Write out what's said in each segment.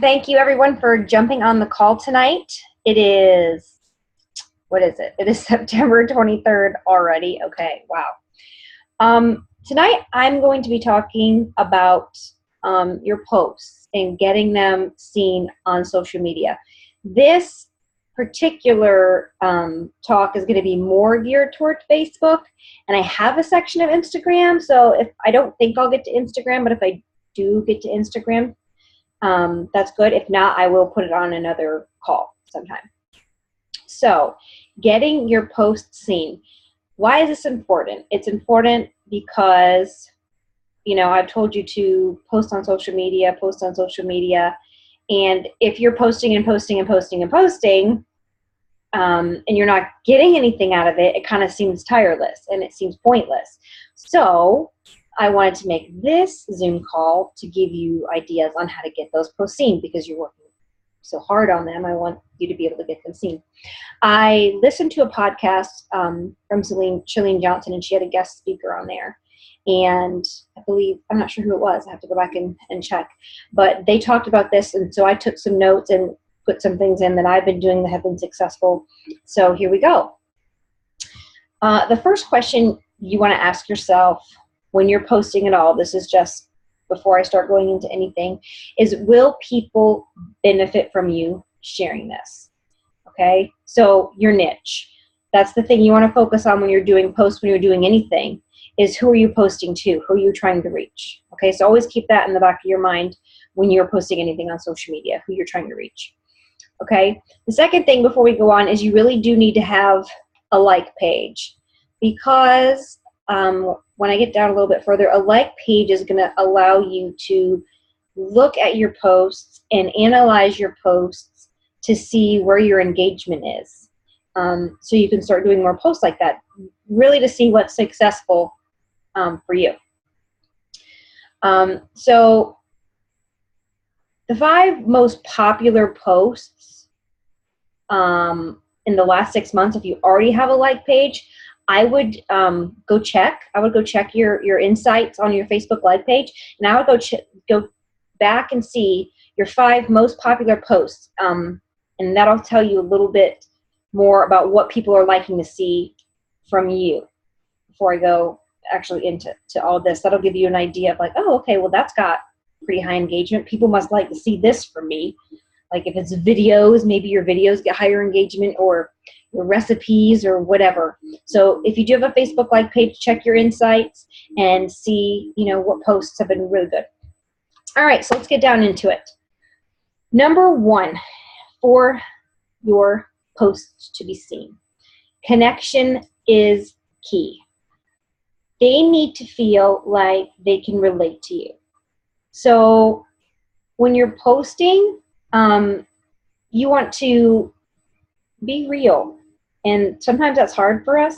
Thank you everyone for jumping on the call tonight. It is, what is it? It is September 23rd already. Okay, wow. Tonight I'm going to be talking about your posts and getting them seen on social media. This particular talk is going to be more geared toward Facebook, and I have a section of Instagram, so if I don't think I'll get to Instagram, but if I do get to Instagram, that's good. If not, I will put it on another call sometime. So, getting your posts seen. Why is this important? It's important because, I've told you to post on social media, and if you're posting and posting and posting and posting, and you're not getting anything out of it, it kind of seems tireless and it seems pointless. So I wanted to make this Zoom call to give you ideas on how to get those posts seen because you're working so hard on them. I want you to be able to get them seen. I listened to a podcast from Chalene Johnson, and she had a guest speaker on there. And I believe, I'm not sure who it was. I have to go back and check. But they talked about this, and so I took some notes and put some things in that I've been doing that have been successful. So here we go. The first question you want to ask yourself when you're posting at all, this is just before I start going into anything, is will people benefit from you sharing this? Okay, so your niche. That's the thing you want to focus on when you're doing posts, when you're doing anything, is who are you posting to? Who are you trying to reach? Okay, so always keep that in the back of your mind when you're posting anything on social media, who you're trying to reach. Okay, the second thing before we go on is you really do need to have a like page, because when I get down a little bit further, a like page is going to allow you to look at your posts and analyze your posts to see where your engagement is. So you can start doing more posts like that, really to see what's successful for you. So the 5 most popular posts in the last 6 months, if you already have a like page, I would go check. I would go check your insights on your Facebook like page, and I would go back and see your 5 most popular posts, and that'll tell you a little bit more about what people are liking to see from you. Before I go actually into all this, that'll give you an idea of like, oh, okay, well that's got pretty high engagement. People must like to see this from me. Like if it's videos, maybe your videos get higher engagement, or your recipes or whatever. So if you do have a Facebook like page, check your insights and see, what posts have been really good. All right, so let's get down into it. Number 1 for your posts to be seen. Connection is key. They need to feel like they can relate to you. So when you're posting, you want to be real. And sometimes that's hard for us,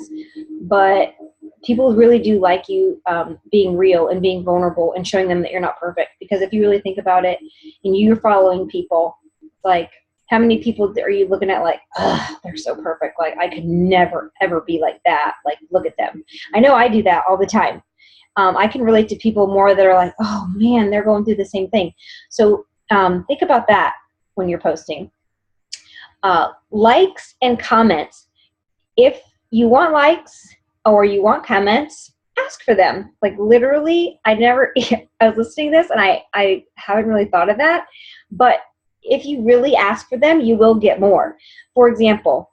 but people really do like you being real and being vulnerable and showing them that you're not perfect. Because if you really think about it, and you're following people, like how many people are you looking at like, ugh, they're so perfect. Like I could never, ever be like that. Like look at them. I know I do that all the time. I can relate to people more that are like, oh man, they're going through the same thing. So think about that when you're posting. Likes and comments. If you want likes or you want comments, ask for them. Like literally, I was listening to this and I haven't really thought of that, but if you really ask for them, you will get more. For example,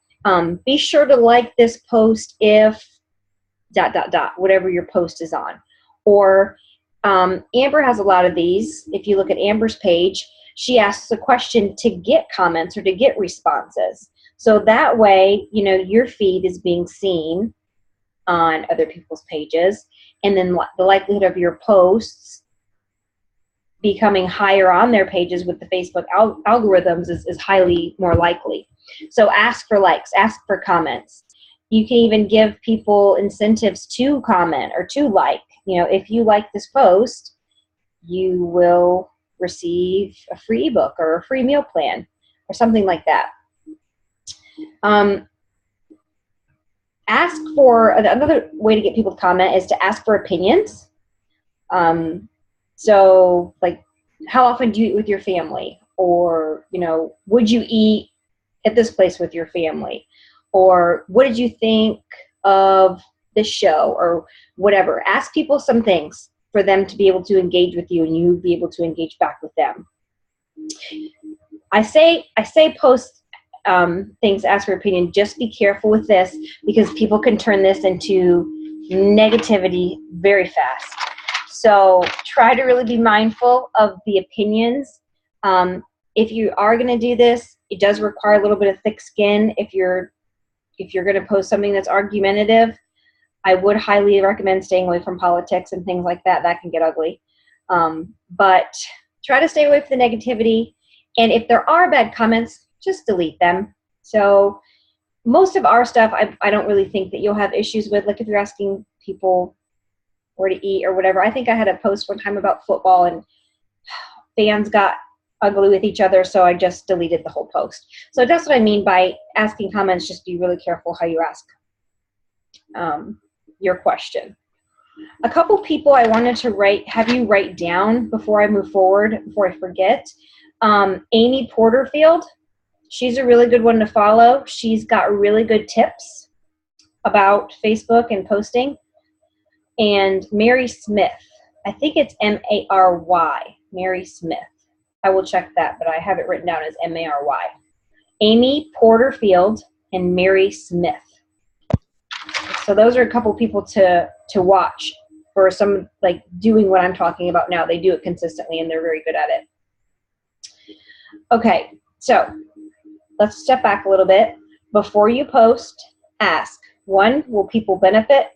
be sure to like this post if ... whatever your post is on. Or Amber has a lot of these. If you look at Amber's page, she asks a question to get comments or to get responses. So that way, your feed is being seen on other people's pages, and then the likelihood of your posts becoming higher on their pages with the Facebook algorithms is highly more likely. So ask for likes, ask for comments. You can even give people incentives to comment or to like. If you like this post, you will receive a free ebook or a free meal plan or something like that. Ask for, another way to get people to comment is to ask for opinions. So like, how often do you eat with your family? or, you know, would you eat at this place with your family? Or what did you think of this show, or whatever? Ask people some things for them to be able to engage with you and you be able to engage back with them. I say post things, ask for opinion. Just be careful with this, because people can turn this into negativity very fast. So try to really be mindful of the opinions. If you are going to do this, it does require a little bit of thick skin. If you're going to post something that's argumentative, I would highly recommend staying away from politics and things like that. That can get ugly. But try to stay away from the negativity. And if there are bad comments, just delete them. So most of our stuff, I don't really think that you'll have issues with. Like if you're asking people where to eat or whatever. I think I had a post one time about football and fans got ugly with each other, so I just deleted the whole post. So that's what I mean by asking comments. Just be really careful how you ask your question. A couple people I wanted to have you write down before I move forward, before I forget. Amy Porterfield, she's a really good one to follow. She's got really good tips about Facebook and posting. And Mary Smith, I think it's M-A-R-Y, Mary Smith. I will check that, but I have it written down as M-A-R-Y. Amy Porterfield and Mary Smith. So those are a couple people to watch for some, like, doing what I'm talking about now. They do it consistently and they're very good at it. Okay, so let's step back a little bit. Before you post, ask, 1, will people benefit?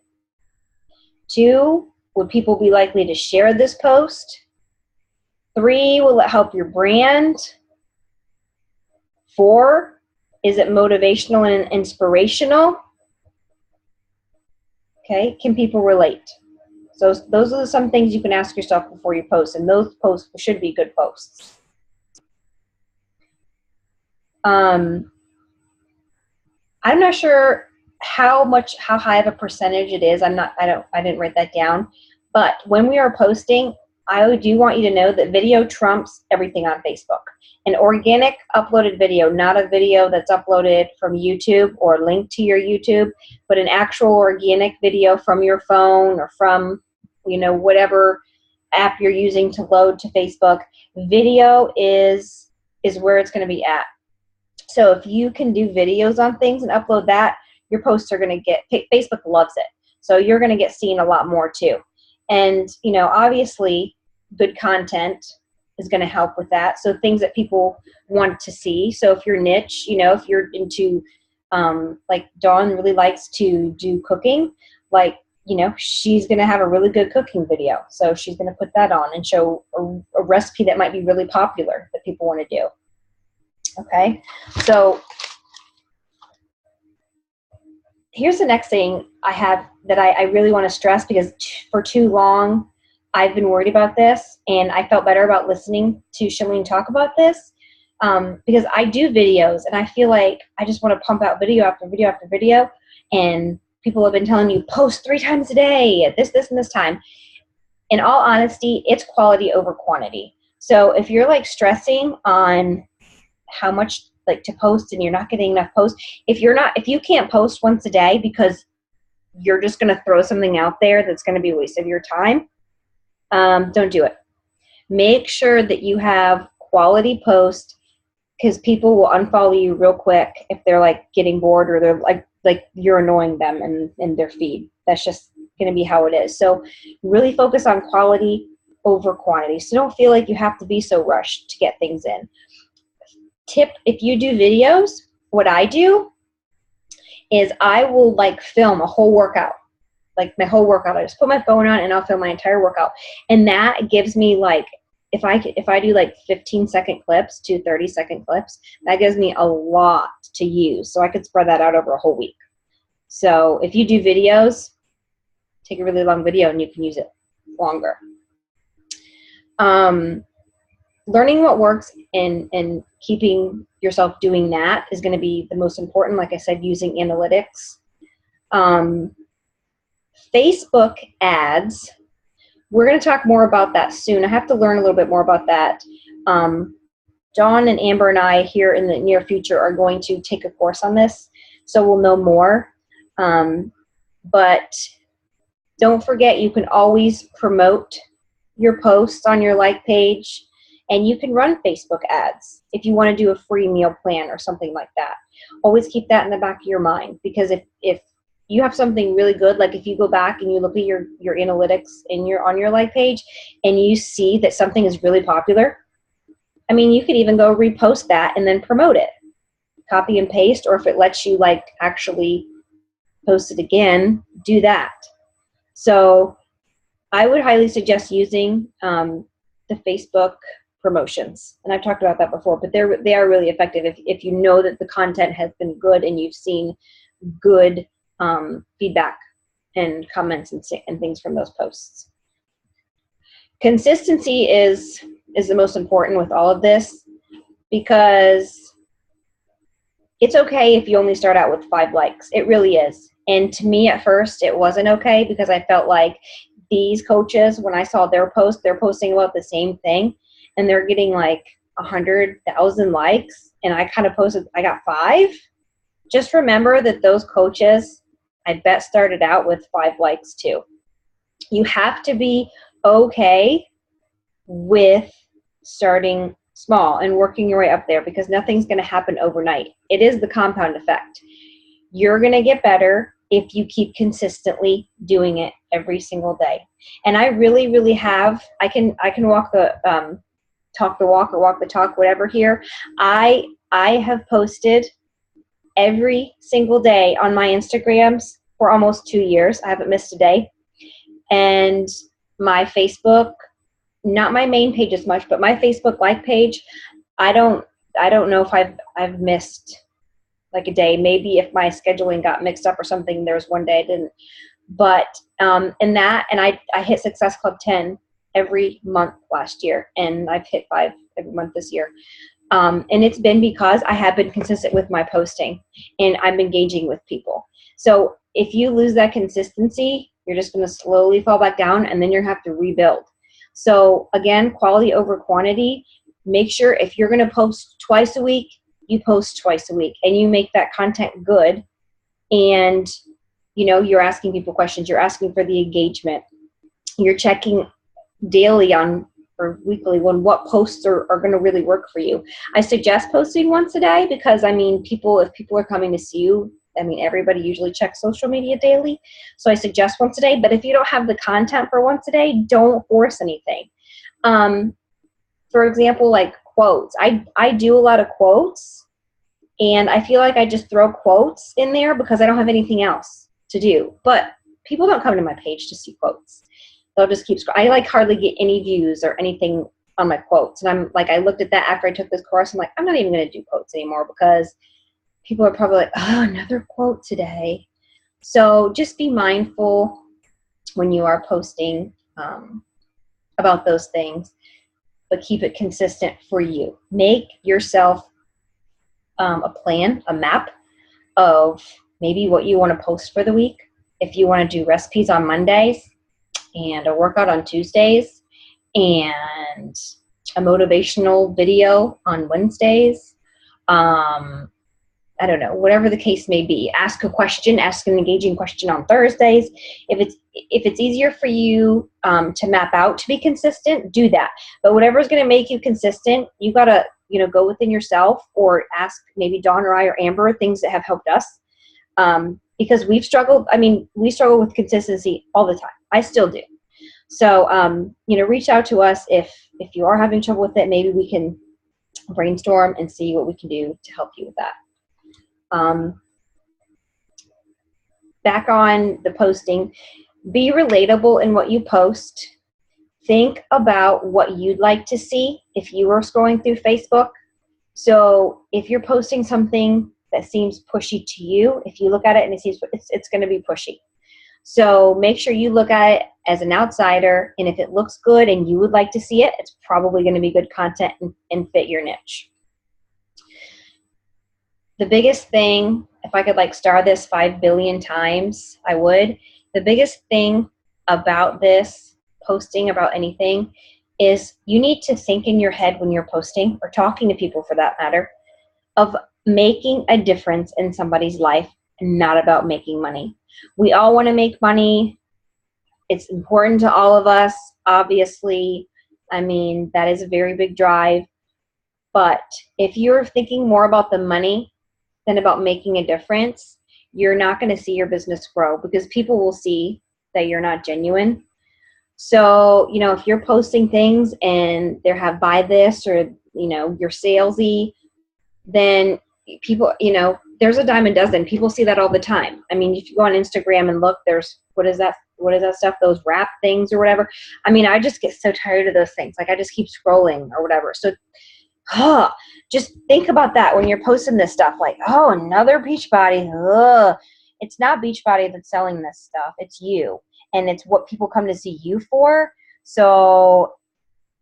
2, would people be likely to share this post? 3, will it help your brand? 4, is it motivational and inspirational? Okay, can people relate? So those are some things you can ask yourself before you post, and those posts should be good posts. I'm not sure how high of a percentage it is. I didn't write that down. But when we are posting, I do want you to know that video trumps everything on Facebook. An organic uploaded video, not a video that's uploaded from YouTube or linked to your YouTube, but an actual organic video from your phone or from, you know, whatever app you're using to load to Facebook. Video is where it's going to be at. So if you can do videos on things and upload that, your posts are going to get, Facebook loves it. So you're going to get seen a lot more too. And, you know, obviously good content is going to help with that. So things that people want to see. So if you're niche, you know, if you're into, like Dawn really likes to do cooking, like, you know, she's going to have a really good cooking video. So she's going to put that on and show a recipe that might be really popular that people want to do. Okay. So here's the next thing I have that I really want to stress, because for too long I've been worried about this, and I felt better about listening to Shalene talk about this, because I do videos and I feel like I just want to pump out video after video after video, and people have been telling you post 3 times a day at this, and this time. In all honesty, it's quality over quantity. So if you're like stressing on how much like to post and you're not getting enough posts, if you can't post once a day because you're just going to throw something out there that's going to be a waste of your time, don't do it. Make sure that you have quality posts, because people will unfollow you real quick if they're like getting bored, or they're like you're annoying them in their feed. That's just going to be how it is. So really focus on quality over quantity. So don't feel like you have to be so rushed to get things in. Tip, if you do videos, what I do is I will like film a whole workout, like my whole workout. I just put my phone on and I'll film my entire workout. And that gives me like, if I do like 15-second clips to 30-second clips, that gives me a lot to use. So I could spread that out over a whole week. So if you do videos, take a really long video and you can use it longer. Learning what works and keeping yourself doing that is going to be the most important. Like I said, using analytics. Facebook ads, we're going to talk more about that soon. I have to learn a little bit more about that. Dawn and Amber and I here in the near future are going to take a course on this, so we'll know more. But don't forget, you can always promote your posts on your like page, and you can run Facebook ads if you want to do a free meal plan or something like that. Always keep that in the back of your mind, because if you have something really good, like if you go back and you look at your analytics on your like page and you see that something is really popular, I mean, you could even go repost that and then promote it. Copy and paste, or if it lets you like actually post it again, do that. So I would highly suggest using the Facebook promotions. And I've talked about that before, but they are really effective if you know that the content has been good and you've seen good feedback and comments and things from those posts. Consistency is the most important with all of this, because it's okay if you only start out with 5 likes. It really is. And to me at first it wasn't okay, because I felt like these coaches, when I saw their post, they're posting about the same thing and they're getting like 100,000 likes, and I kind of posted, I got 5. Just remember that those coaches, I bet, started out with 5 likes too. You have to be okay with starting small and working your way up there, because nothing's going to happen overnight. It is the compound effect. You're going to get better if you keep consistently doing it every single day. And I really, really have, I can walk the, talk the walk or walk the talk, whatever here. I have posted every single day on my Instagrams for almost 2 years. I haven't missed a day. And my Facebook, not my main page as much, but my Facebook like page, I don't know if I've missed like a day. Maybe if my scheduling got mixed up or something, there was one day I didn't. But and I hit Success Club 10 every month last year, and I've hit 5 every month this year. And it's been because I have been consistent with my posting and I'm engaging with people. So if you lose that consistency, you're just going to slowly fall back down, and then you're going to have to rebuild. So again, quality over quantity. Make sure if you're going to post twice a week, you post twice a week and you make that content good. And you know, you're asking people questions, you're asking for the engagement, you're checking daily or weekly when what posts are going to really work for you. I suggest posting once a day, because I mean, if people are coming to see you, I mean, everybody usually checks social media daily. So I suggest once a day, but if you don't have the content for once a day, don't force anything. For example, like quotes. I do a lot of quotes, and I feel like I just throw quotes in there because I don't have anything else to do. But people don't come to my page to see quotes. They'll just keep scrolling. I like hardly get any views or anything on my quotes. And I'm like, I looked at that after I took this course. I'm like, I'm not even going to do quotes anymore, because people are probably like, oh, another quote today. So just be mindful when you are posting about those things, but keep it consistent for you. Make yourself a plan, a map of maybe what you want to post for the week. If you want to do recipes on Mondays and a workout on Tuesdays and a motivational video on Wednesdays, I don't know, whatever the case may be. Ask a question, ask an engaging question on Thursdays. If it's easier for you to map out to be consistent, do that. But whatever is going to make you consistent, you got to, you know, go within yourself or ask maybe Dawn or I or Amber things that have helped us. Because we've struggled. I mean, we struggle with consistency all the time. I still do. So, you know, reach out to us if you are having trouble with it. Maybe we can brainstorm and see what we can do to help you with that. Back on the posting, be relatable in what you post. Think about what you'd like to see if you were scrolling through Facebook. So if you're posting something that seems pushy to you, if you look at it and it's going to be pushy. So make sure you look at it as an outsider, and if it looks good and you would like to see it, it's probably going to be good content and fit your niche. The biggest thing, if I could like star this 5 billion times, I would. The biggest thing about this, posting about anything, is you need to think in your head when you're posting or talking to people for that matter of making a difference in somebody's life and not about making money. We all want to make money. It's important to all of us, obviously. I mean, that is a very big drive. But if you're thinking more about the money than about making a difference, you're not going to see your business grow because people will see that you're not genuine. So, you know, if you're posting things and they have buy this or, you know, you're salesy, then people, you know, there's a dime a dozen. People see that all the time. I mean, if you go on Instagram and look, there's, what is that stuff? Those wrap things or whatever. I mean, I just get so tired of those things. Like I just keep scrolling or whatever. So just think about that when you're posting this stuff, like, oh, another Beachbody. It's not Beachbody that's selling this stuff. It's you. And it's what people come to see you for. So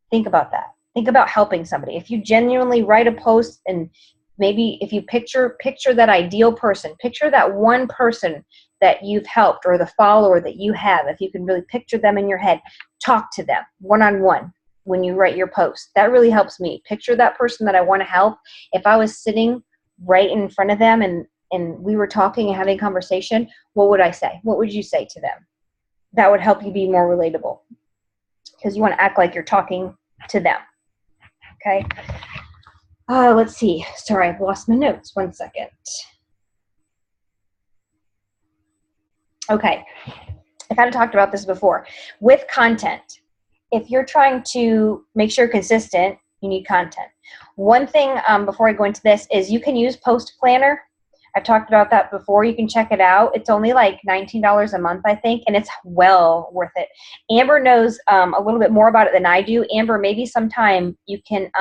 think about that. Think about helping somebody. If you genuinely write a post and maybe if you picture that ideal person, picture that one person that you've helped or the follower that you have, if you can really picture them in your head, talk to them one-on-one when you write your post. That really helps me. Picture that person that I want to help. If I was sitting right in front of them and we were talking and having a conversation, what would I say? What would you say to them? That would help you be more relatable because you want to act like you're talking to them. Okay. Let's see. Sorry, I've lost my notes. 1 second. Okay. I kind of talked about this before. With content, if you're trying to make sure you're consistent, you need content. One thing before I go into this is you can use Post Planner. I've talked about that before. You can check it out. It's only like $19 a month, I think, and it's well worth it. Amber knows a little bit more about it than I do. Amber, maybe sometime you can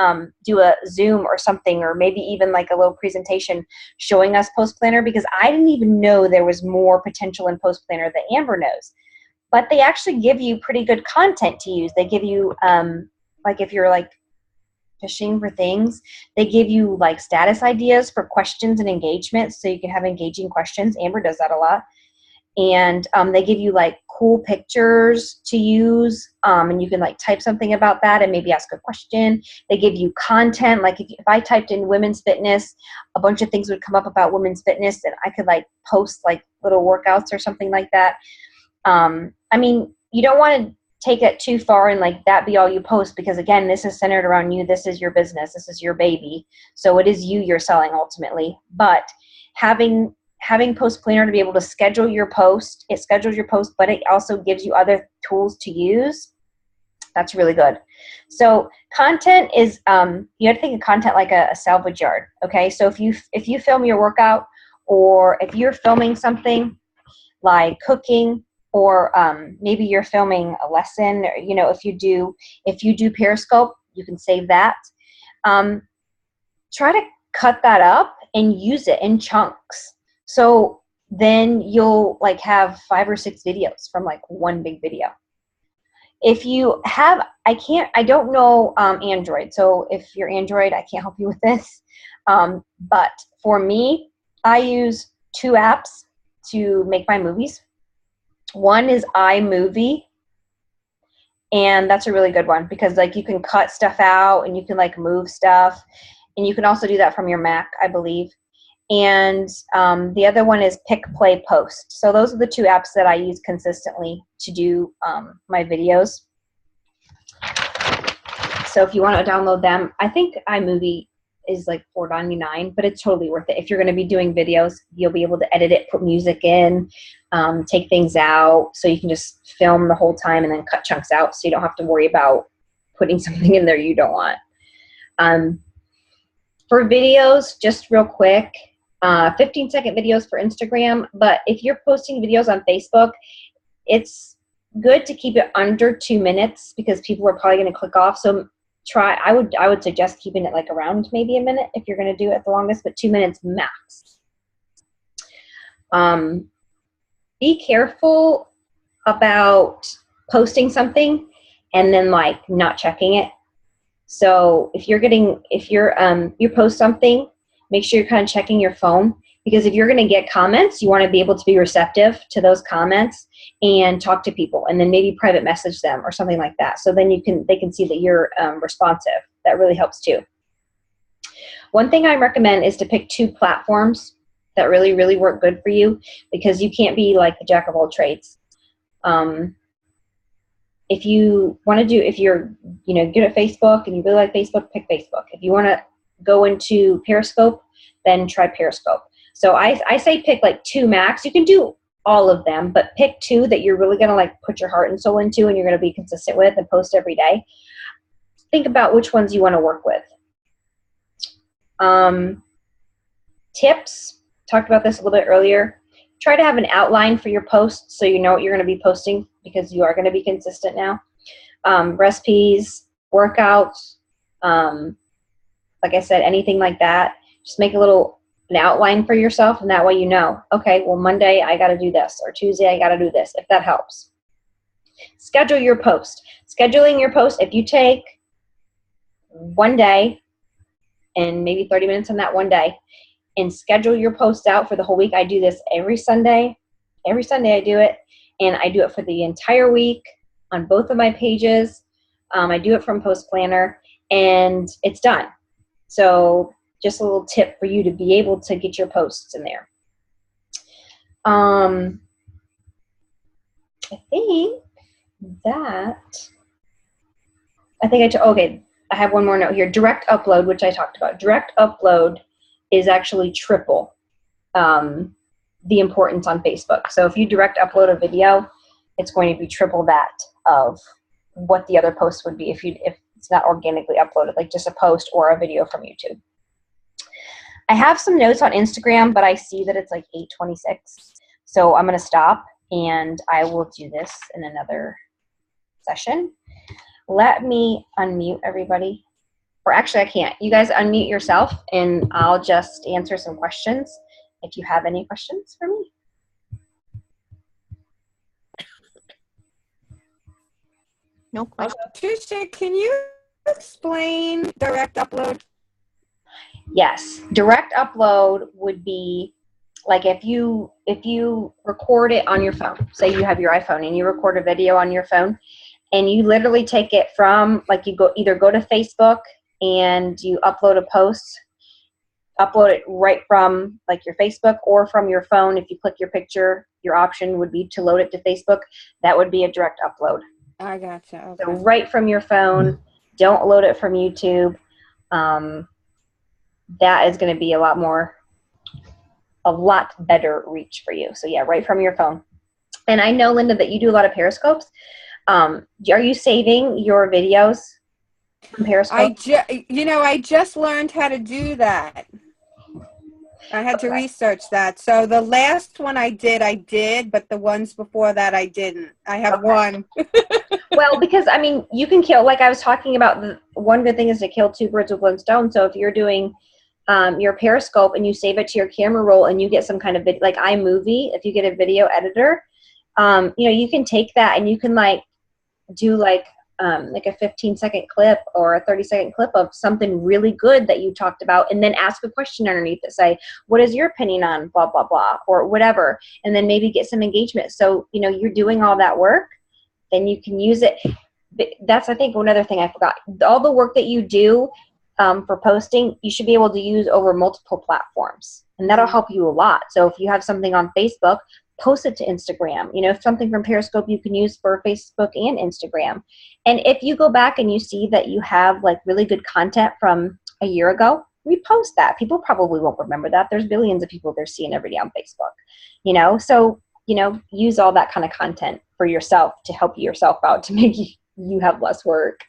do a Zoom or something, or maybe even like a little presentation showing us Post Planner, because I didn't even know there was more potential in Post Planner that Amber knows. But they actually give you pretty good content to use. They give you, like if you're like fishing for things, they give you like status ideas for questions and engagements, so you can have engaging questions. Amber does that a lot. And they give you like cool pictures to use, and you can like type something about that and maybe ask a question. They give you content, like if I typed in women's fitness, a bunch of things would come up about women's fitness, and I could like post like little workouts or something like that. I mean, you don't want to take it too far and like that be all you post, because again, this is centered around you. This is your business. This is your baby. So it is you're selling ultimately. But having Post Planner to be able to schedule your post, it schedules your post, but it also gives you other tools to use. That's really good. So content is, you have to think of content like a salvage yard. Okay. So if you film your workout, or if you're filming something like cooking, or maybe you're filming a lesson, or, you know, if you do Periscope, you can save that. Try to cut that up and use it in chunks. So then you'll like have 5 or 6 videos from like one big video. If you have, I don't know Android. So if you're Android, I can't help you with this. But for me, I use 2 apps to make my movies. One is iMovie, and that's a really good one because like you can cut stuff out and you can like move stuff, and you can also do that from your Mac, I believe. And the other one is Pick, Play, Post. So those are the 2 apps that I use consistently to do my videos. So if you want to download them, I think iMovie is like $4.99, but it's totally worth it. If you're going to be doing videos, you'll be able to edit it, put music in, take things out, so you can just film the whole time and then cut chunks out, so you don't have to worry about putting something in there you don't want. For videos, just real quick, 15-second videos for Instagram, but if you're posting videos on Facebook, it's good to keep it under 2 minutes because people are probably going to click off. So I would suggest keeping it like around maybe a minute if you're going to do it the longest, but 2 minutes max. Be careful about posting something and then like not checking it. So if you post something, make sure you're kind of checking your phone. Because if you're going to get comments, you want to be able to be receptive to those comments and talk to people, and then maybe private message them or something like that. So then they can see that you're responsive. That really helps too. One thing I recommend is to pick 2 platforms that really, really work good for you, because you can't be like the jack of all trades. If you're good at Facebook and you really like Facebook, pick Facebook. If you want to go into Periscope, then try Periscope. So I say pick like 2 max. You can do all of them, but pick 2 that you're really going to like put your heart and soul into, and you're going to be consistent with and post every day. Think about which ones you want to work with. Tips, talked about this a little bit earlier. Try to have an outline for your posts so you know what you're going to be posting, because you are going to be consistent now. Recipes, workouts, like I said, anything like that. Just make an outline for yourself, and that way you know, okay, well, Monday I got to do this, or Tuesday I got to do this, if that helps. Schedule your post. Scheduling your post, if you take one day and maybe 30 minutes on that one day and schedule your post out for the whole week. I do this every Sunday. Every Sunday I do it, and I do it for the entire week on both of my pages. I do it from Post Planner, and it's done. So just a little tip for you to be able to get your posts in there. I have one more note here. Direct upload, which I talked about. Direct upload is actually triple the importance on Facebook. So if you direct upload a video, it's going to be triple that of what the other post would be if it's not organically uploaded, like just a post or a video from YouTube. I have some notes on Instagram, but I see that it's like 8:26. So I'm going to stop, and I will do this in another session. Let me unmute everybody. Or actually, I can't. You guys unmute yourself, and I'll just answer some questions if you have any questions for me. No question. Tricia, can you explain direct upload? Yes, direct upload would be like if you record it on your phone. Say you have your iPhone and you record a video on your phone, and you literally take it from, like, you either go to Facebook and you upload a post, upload it right from like your Facebook or from your phone. If you click your picture, your option would be to load it to Facebook. That would be a direct upload. I gotcha. Okay. So right from your phone, don't load it from YouTube. That is going to be a lot better reach for you. So yeah, right from your phone. And I know, Linda, that you do a lot of Periscopes. Are you saving your videos from Periscope? I just learned how to do that. I had to research that. So the last one I did, but the ones before that I didn't. I have one. Well, because, I mean, you can kill, like I was talking about, one good thing is to kill 2 birds with 1 stone. So if you're doing your Periscope and you save it to your camera roll and you get some kind of video, like iMovie, if you get a video editor, you can take that and you can do like a 15-second clip or a 30-second clip of something really good that you talked about, and then ask a question underneath it. Say, what is your opinion on blah, blah, blah, or whatever, and then maybe get some engagement. So, you're doing all that work, then you can use it. That's, I think, one other thing I forgot. All the work that you do for posting, you should be able to use over multiple platforms, and that'll help you a lot. So if you have something on Facebook, post it to Instagram. If something from Periscope you can use for Facebook and Instagram. And if you go back and you see that you have like really good content from a year ago, repost that. People probably won't remember that. There's billions of people they're seeing every day on Facebook. So use all that kind of content for yourself to help yourself out, to make you have less work.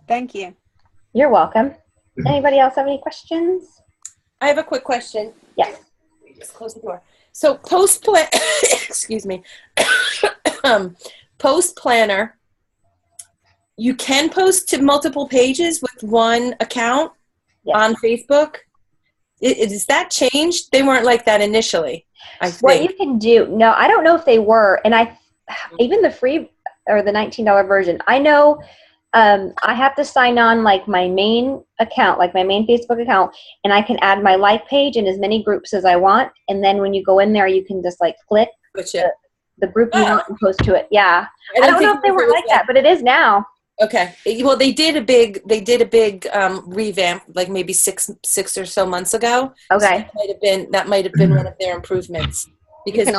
Thank you. You're welcome. Anybody else have any questions? I have a quick question. Yes. Just close the door. So excuse me. Post Planner, you can post to multiple pages with one account on Facebook. Is that changed? They weren't like that initially, I think. What you can do, no, I don't know if they were, and even the free or the $19 version, I know I have to sign on like my main account, like my main Facebook account, and I can add my like page in as many groups as I want. And then when you go in there, you can just like click the group you want and post to it. Yeah. I don't know if they were like that, but it is now. Okay. Well, they did a big revamp, like maybe six or so months ago. Okay. So that might have been one of their improvements, because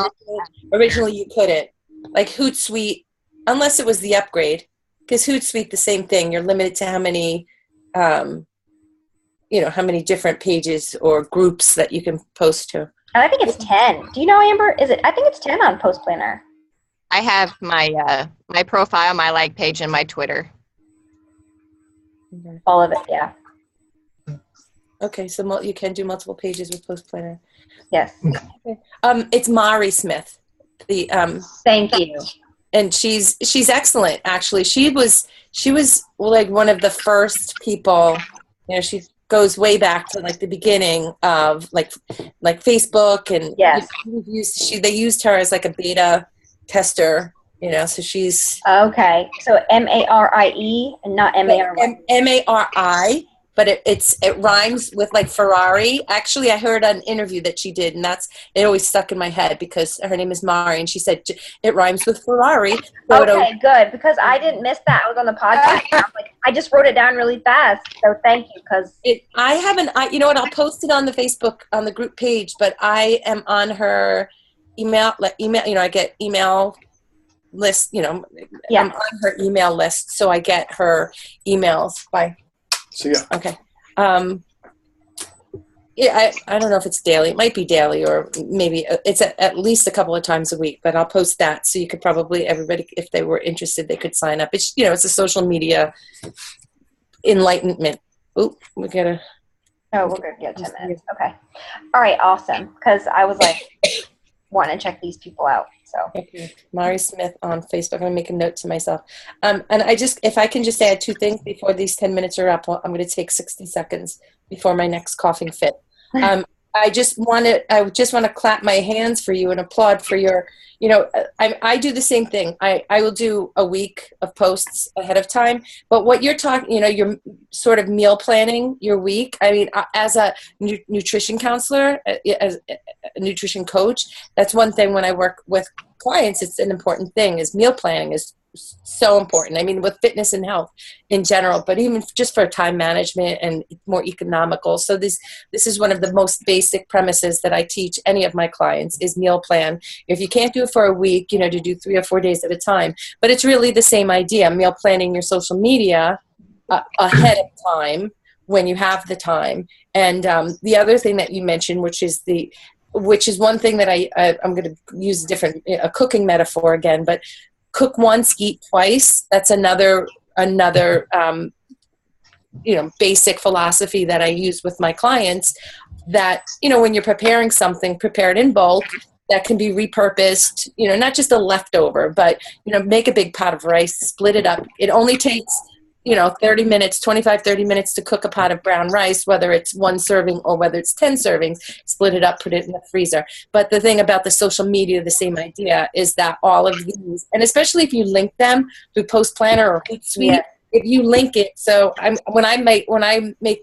originally you couldn't, like Hootsuite, unless it was the upgrade, because Hootsuite, the same thing. You're limited to how many, how many different pages or groups that you can post to. I think it's 10. Do you know, Amber? Is it? I think it's 10 on Post Planner. I have my my profile, my like page, and my Twitter. All of it, yeah. Okay, so you can do multiple pages with Post Planner. Yes. Okay. It's Mari Smith. Thank you. And she's excellent. Actually, she was like one of the first people. She goes way back to like the beginning of like Facebook, and yes, they used her as like a beta tester. So she's okay. So Marie and not Mary. Mari, but it rhymes with like Ferrari. Actually, I heard an interview that she did, and it always stuck in my head because her name is Mari, and she said it rhymes with Ferrari. So okay, good, because I didn't miss that. I was on the podcast. And I just wrote it down really fast. So thank you, because I haven't. You know what? I'll post it on the Facebook on the group page, but I am on her email. I get email list. Yeah. I'm on her email list, so I get her emails by. See ya. Okay. Yeah, I don't know if it's daily. It might be daily, or maybe it's at least a couple of times a week. But I'll post that, so you could probably, everybody, if they were interested, they could sign up. It's it's a social media enlightenment. Oh, we gotta. Oh, we're good. Yeah, 10 minutes. Okay. All right. Awesome. Because I was like, wanting to check these people out. So. Okay. Mari Smith on Facebook. I'm gonna make a note to myself. And if I can just add two things before these 10 minutes are up, I'm gonna take 60 seconds before my next coughing fit. I just want to clap my hands for you and applaud for your, I do the same thing. I will do a week of posts ahead of time, but what you're talking, you're sort of meal planning your week. I mean, as a nutrition counselor, as a nutrition coach, that's one thing when I work with clients, it's an important thing, is meal planning is so important. I mean, with fitness and health in general, but even just for time management and more economical. So this is one of the most basic premises that I teach any of my clients is meal plan. If you can't do it for a week, to do 3 or 4 days at a time, but it's really the same idea, meal planning your social media ahead of time when you have the time. And the other thing that you mentioned, which is one thing that I'm going to use a cooking metaphor again, but cook once, eat twice. That's another basic philosophy that I use with my clients, that, when you're preparing something, prepared in bulk, that can be repurposed, not just a leftover, but, make a big pot of rice, split it up. It only takes, 30 minutes to cook a pot of brown rice, whether it's 1 serving or whether it's 10 servings, split it up, put it in the freezer. But the thing about the social media, the same idea, is that all of these, and especially if you link them through Post Planner or Hootsuite, if you link it, so when I make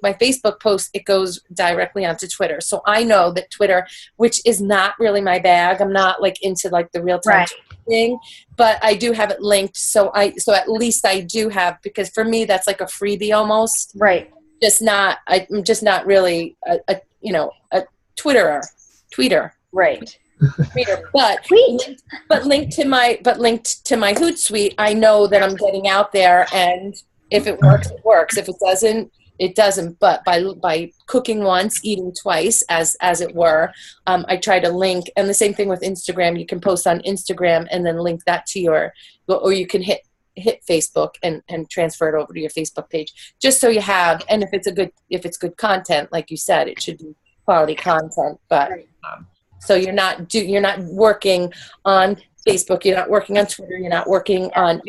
my Facebook post, it goes directly onto Twitter. So I know that Twitter, which is not really my bag, I'm not like into like the real time thing, but I do have it linked. So at least I do have, because for me that's like a freebie almost. Right. I'm just not really a Tweeter. Right. But linked to my Hootsuite, I know that I'm getting out there, and if it works, it works. If it doesn't, it doesn't. But by cooking once, eating twice, as it were, I try to link. And the same thing with Instagram. You can post on Instagram and then link that to or you can hit Facebook and transfer it over to your Facebook page, just so you have. And if it's good content, like you said, it should be quality content. But so you're not working on Facebook, you're not working on Twitter, you're not working on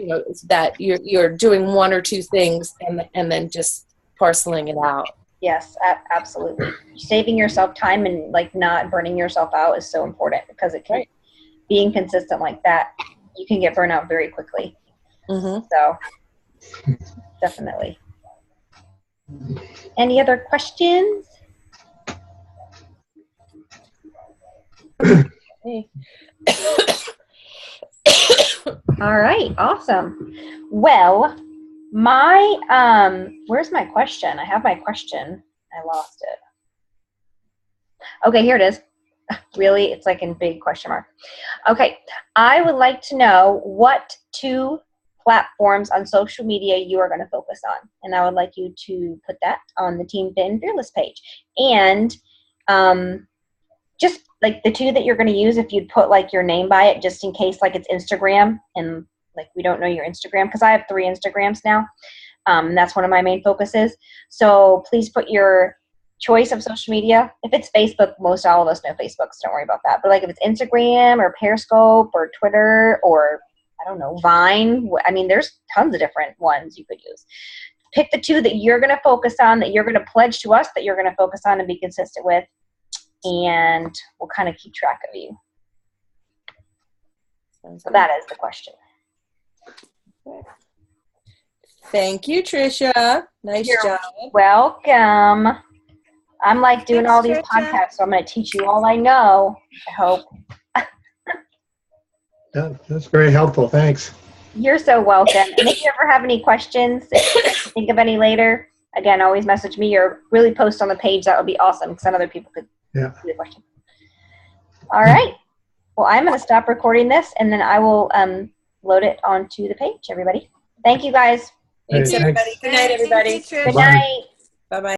that you're doing 1 or 2 things and then just parceling it out. Yes, absolutely. Saving yourself time and like not burning yourself out is so important, because it can, being consistent like that, you can get burnt out very quickly. Mm-hmm. So definitely. Any other questions? All right, awesome. Well, where's my question? I have my question. I lost it. Okay, here it is. Really? It's like in big question mark. Okay, I would like to know what 2 platforms on social media you are going to focus on. And I would like you to put that on the Team Fin Fearless page. And just like the 2 that you're going to use, if you'd put like your name by it, just in case like it's Instagram and like we don't know your Instagram, because I have 3 Instagrams now. And that's one of my main focuses. So please put your choice of social media. If it's Facebook, most all of us know Facebook, so don't worry about that. But like if it's Instagram or Periscope or Twitter or I don't know, Vine, I mean, there's tons of different ones you could use. Pick the 2 that you're going to focus on, that you're going to pledge to us that you're going to focus on and be consistent with, and we'll kind of keep track of you. So that is the question. Thank you, Tricia. Nice job. Welcome. I'm like doing Thanks, all these Tricia. podcasts, so I'm going to teach you all I know, I hope. That's very helpful. Thanks. You're so welcome. And if you ever have any questions, if you think of any later, again, always message me or really post on the page. That would be awesome because then other people could see the question. All right. Well, I'm going to stop recording this, and then I will load it onto the page, everybody. Thank you, guys. Thanks, Hey, everybody. thanks. Good night, everybody. Thank you, Tricia. Good Bye. night. Bye-bye.